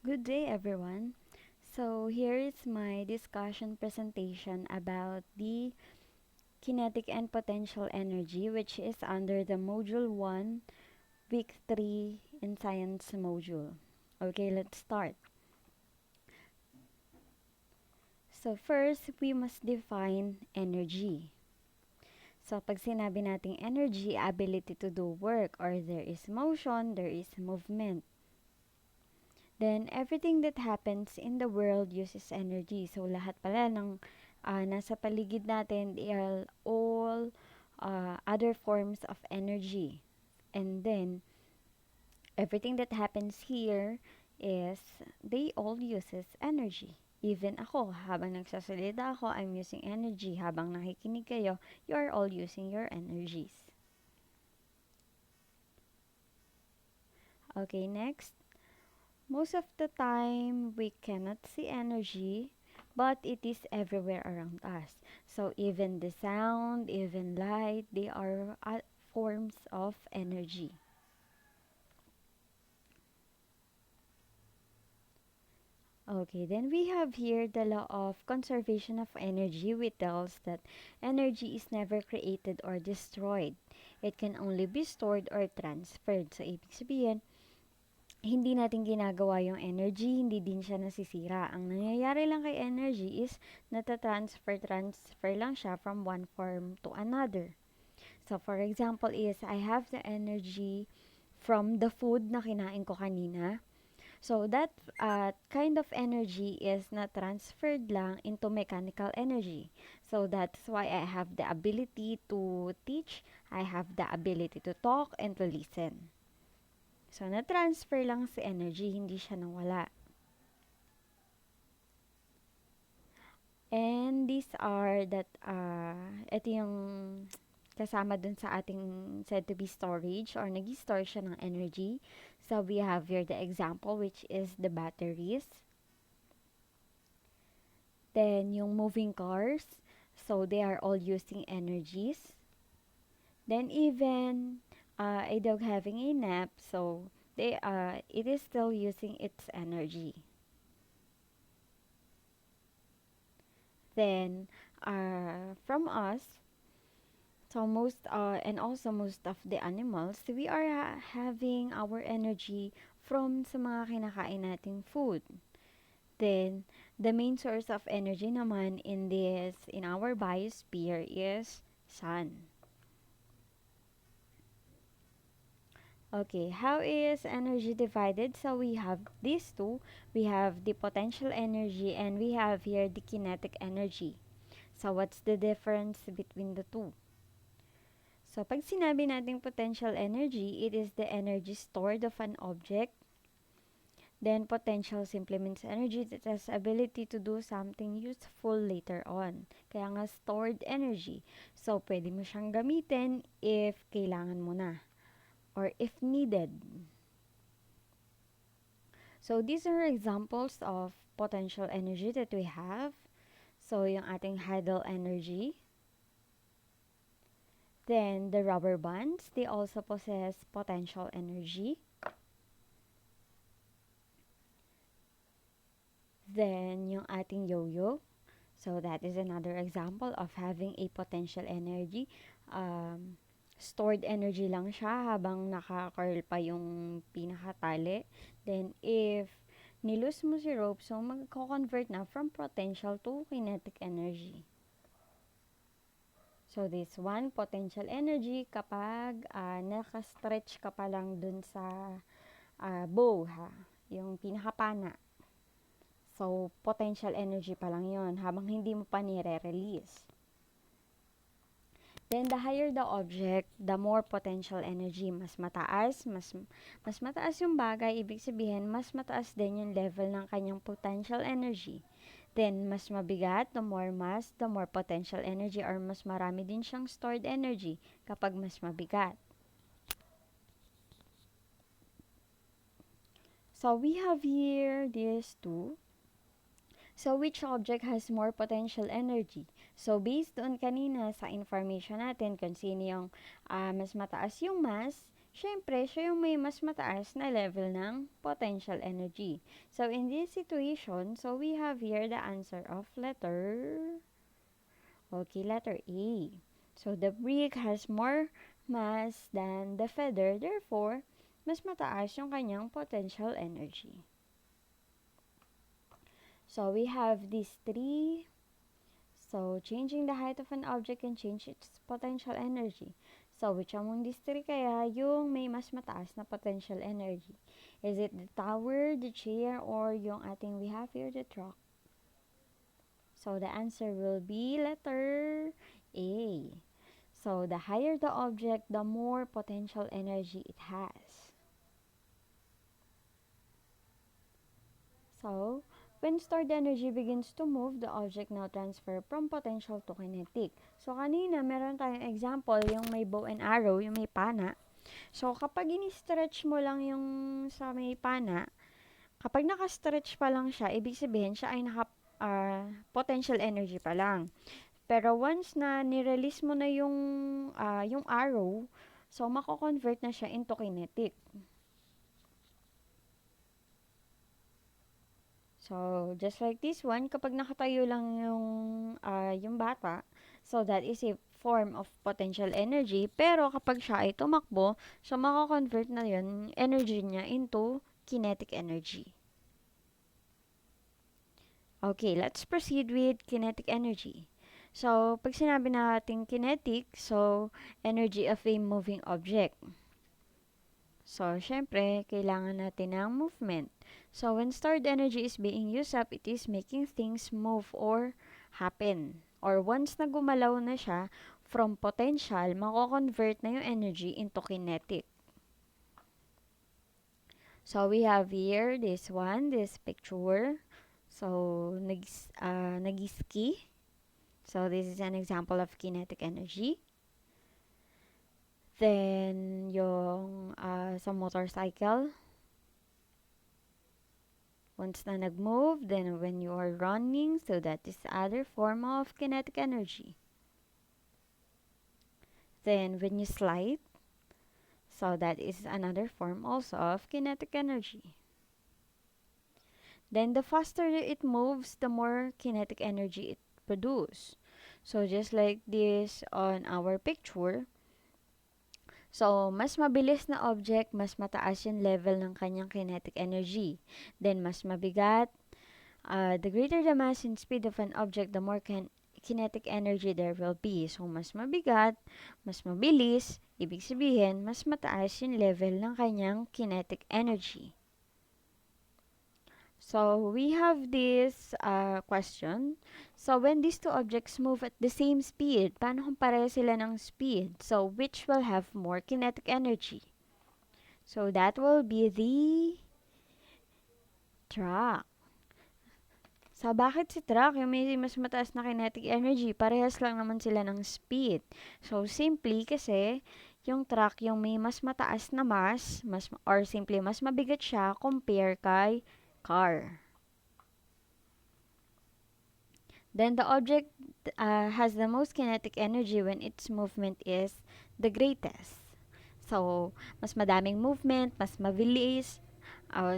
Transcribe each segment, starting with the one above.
Good day, everyone. So, here is my discussion presentation about the kinetic and potential energy, which is under the Module 1, Week 3 in Science module. Okay, let's start. So, first, we must define energy. So, pag sinabi nating energy, ability to do work, or there is motion, there is movement. Then, everything that happens in the world uses energy. So, lahat pala ng nasa paligid natin, they are all other forms of energy. And then, everything that happens here is, they all uses energy. Even ako, habang nagsasalita ako, I'm using energy. Habang nakikinig kayo, you are all using your energies. Okay, next. Most of the time, we cannot see energy, but it is everywhere around us. So even the sound, even light, they are forms of energy. Okay, then we have here the law of conservation of energy, which tells that energy is never created or destroyed. It can only be stored or transferred. So, ibig sabihin, hindi natin ginagawa yung energy, hindi din siya nasisira. Ang nangyayari lang kay energy is transfer lang siya from one form to another. So, for example is, I have the energy from the food na kinain ko kanina. So, that kind of energy is na transferred lang into mechanical energy. So, that's why I have the ability to teach, I have the ability to talk and to listen. So, na-transfer lang si energy, hindi siya nawala. And these are ito yung kasama dun sa ating said to be storage or nag-store siya ng energy. So, we have here the example which is the batteries. Then, yung moving cars. So, they are all using energies. Then, even a dog having a nap. So, it is still using its energy. Then, from us, so and also most of the animals, we are having our energy from sa mga kinakain nating food. Then, the main source of energy naman in our biosphere is sun. Okay, how is energy divided? So we have these two. We have the potential energy and we have here the kinetic energy. So what's the difference between the two? So pag sinabi nating potential energy, it is the energy stored of an object. Then potential simply means energy that has ability to do something useful later on. Kaya nga stored energy. So pwede mo siyang gamitin if kailangan mo na or if needed. So these are examples of potential energy that we have. So yung ating hydel energy. Then the rubber bands, they also possess potential energy. Then yung ating yo-yo. So that is another example of having a potential energy. Stored energy lang siya habang naka-curl pa yung pinakatali. Then if nilose mo si rope, so magko-convert na from potential to kinetic energy. So, this one, potential energy kapag naka-stretch ka pa lang dun sa bow, ha? Yung pinakapana. So, potential energy pa lang yon habang hindi mo pa nire-release. Then, the higher the object, the more potential energy. Mas mataas, mas mataas yung bagay, ibig sabihin, mas mataas din yung level ng kanyang potential energy. Then, mas mabigat, the more mass, the more potential energy or mas marami din siyang stored energy kapag mas mabigat. So, we have here these two. So, which object has more potential energy? So, based on kanina sa information natin kung sino yung mas mataas yung mass, syempre, siya yung may mas mataas na level ng potential energy. So, in this situation, so we have here the answer of letter A. So, the brick has more mass than the feather, therefore, mas mataas yung kanyang potential energy. So, we have these three. So, changing the height of an object can change its potential energy. So, which among these three kaya yung may mas mataas na potential energy? Is it the tower, the chair, or yung ating we have here, the truck? So, the answer will be letter A. So, the higher the object, the more potential energy it has. So, when stored energy begins to move, the object now transfer from potential to kinetic. So, kanina, meron tayong example, yung may bow and arrow, yung may pana. So, kapag ini-stretch mo lang yung sa may pana, kapag naka-stretch pa lang siya, ibig sabihin siya ay potential energy pa lang. Pero once na ni-release mo na yung arrow, so mako-convert na siya into kinetic. So, just like this one, kapag nakatayo lang yung bata, so that is a form of potential energy. Pero kapag siya ay tumakbo, so mako-convert na yun, energy niya into kinetic energy. Okay, let's proceed with kinetic energy. So, pag sinabi natin kinetic, so energy of a moving object. So, syempre, kailangan natin ng movement. So, when stored energy is being used up, it is making things move or happen. Or once na gumalaw na siya, from potential, mako-convert na yung energy into kinetic. So, we have here this picture. So, nag-ski. So, this is an example of kinetic energy. Then, yung sa motorcycle. Once na nag-move, then when you are running, so that is other form of kinetic energy. Then, when you slide, so that is another form also of kinetic energy. Then, the faster it moves, the more kinetic energy it produces. So, just like this on our picture, so, mas mabilis na object, mas mataas yung level ng kanyang kinetic energy. Then, mas mabigat. The greater the mass and speed of an object, the more kinetic energy there will be. So, mas mabigat, mas mabilis, ibig sabihin, mas mataas yung level ng kanyang kinetic energy. So, we have this question. So, when these two objects move at the same speed, paano kung pareho sila ng speed? So, which will have more kinetic energy? So, that will be the truck. So, bakit si truck? Yung may mas mataas na kinetic energy, parehas lang naman sila ng speed. So, simply kasi, yung truck yung may mas mataas na mass, or simply mas mabigat siya compare kay car. Then the object has the most kinetic energy when its movement is the greatest. So, mas madaming movement, mas mabilis.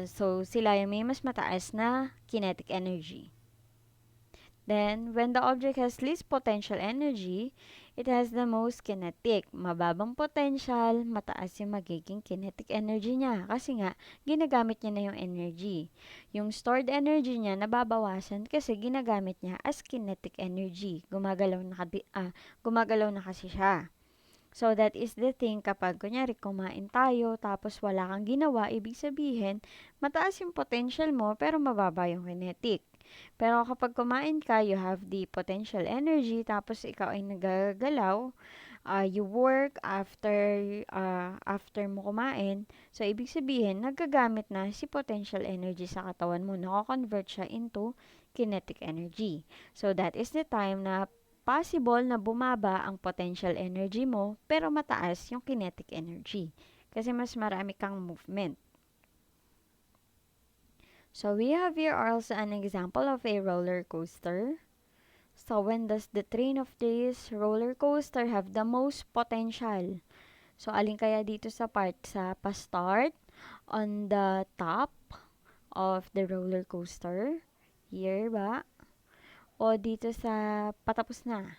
So, sila yung may mas mataas na kinetic energy. Then, when the object has least potential energy, it has the most kinetic. Mababang potential, mataas yung magiging kinetic energy niya. Kasi nga, ginagamit niya na yung energy. Yung stored energy niya, nababawasan kasi ginagamit niya as kinetic energy. Gumagalaw na kasi siya. So, that is the thing kapag, kunyari, kumain tayo, tapos wala kang ginawa, ibig sabihin, mataas yung potential mo, pero mababa yung kinetic. Pero kapag kumain ka, you have the potential energy, tapos ikaw ay nagagalaw, you work after mo kumain, so ibig sabihin, nagagamit na si potential energy sa katawan mo, nako-convert siya into kinetic energy. So, that is the time na possible na bumaba ang potential energy mo, pero mataas yung kinetic energy. Kasi mas marami kang movement. So, we have here also an example of a roller coaster. So, when does the train of this roller coaster have the most potential? So, alin kaya dito sa part sa pa-start on the top of the roller coaster? Here ba? O dito sa patapos na?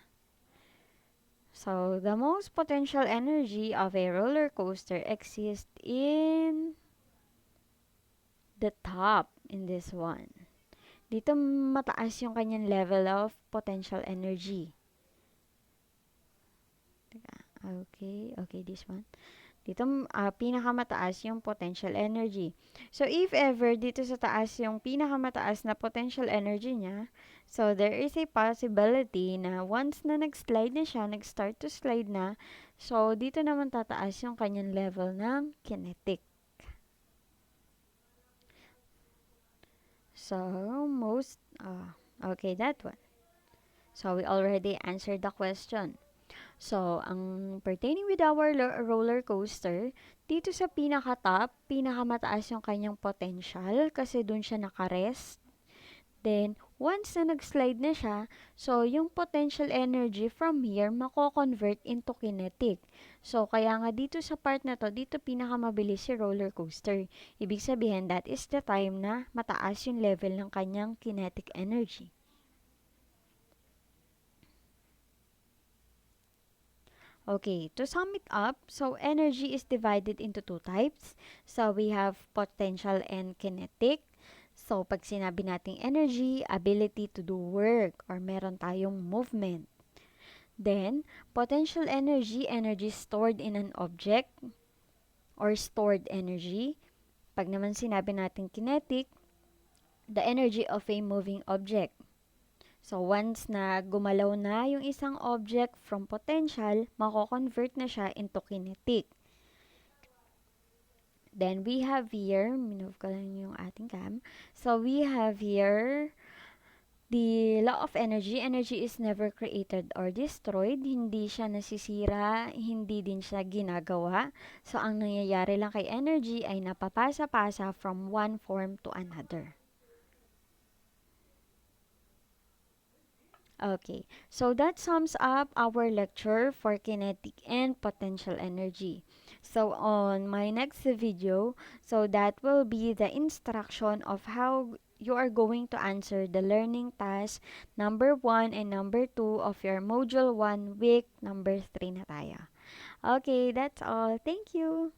So, the most potential energy of a roller coaster exists in the top in this one. Dito mataas yung kanyang level of potential energy. Teka, okay, this one. Dito, pinakamataas yung potential energy. So, if ever dito sa taas yung pinakamataas na potential energy niya, so there is a possibility na once na nag-slide na siya, nag-start to slide na, so dito naman tataas yung kanyang level ng kinetic. So, okay, that one. So, we already answered the question. So, ang pertaining with our roller coaster, dito sa pinaka-top, pinakamataas yung kanyang potential kasi dun siya nakarest. Then, once na nag-slide na siya, so yung potential energy from here, mako-convert into kinetic. So, kaya nga dito sa part na to, dito pinakamabilis si roller coaster. Ibig sabihin, that is the time na mataas yung level ng kanyang kinetic energy. Okay, to sum it up, so energy is divided into two types. So, we have potential and kinetic. So, pag sinabi nating energy, ability to do work or meron tayong movement. Then, potential energy, energy stored in an object or stored energy. Pag naman sinabi nating kinetic, the energy of a moving object. So, once na gumalaw na yung isang object from potential, mako-convert na siya into kinetic. Then, we have here, minove ko lang yung ating cam. So, we have here the law of energy. Energy is never created or destroyed. Hindi siya nasisira, hindi din siya ginagawa. So, ang nangyayari lang kay energy ay napapasa-pasa from one form to another. Okay, so that sums up our lecture for kinetic and potential energy. So on my next video, so that will be the instruction of how you are going to answer the learning task number 1 and number 2 of your module 1 week number 3 na tayo. Okay, that's all. Thank you.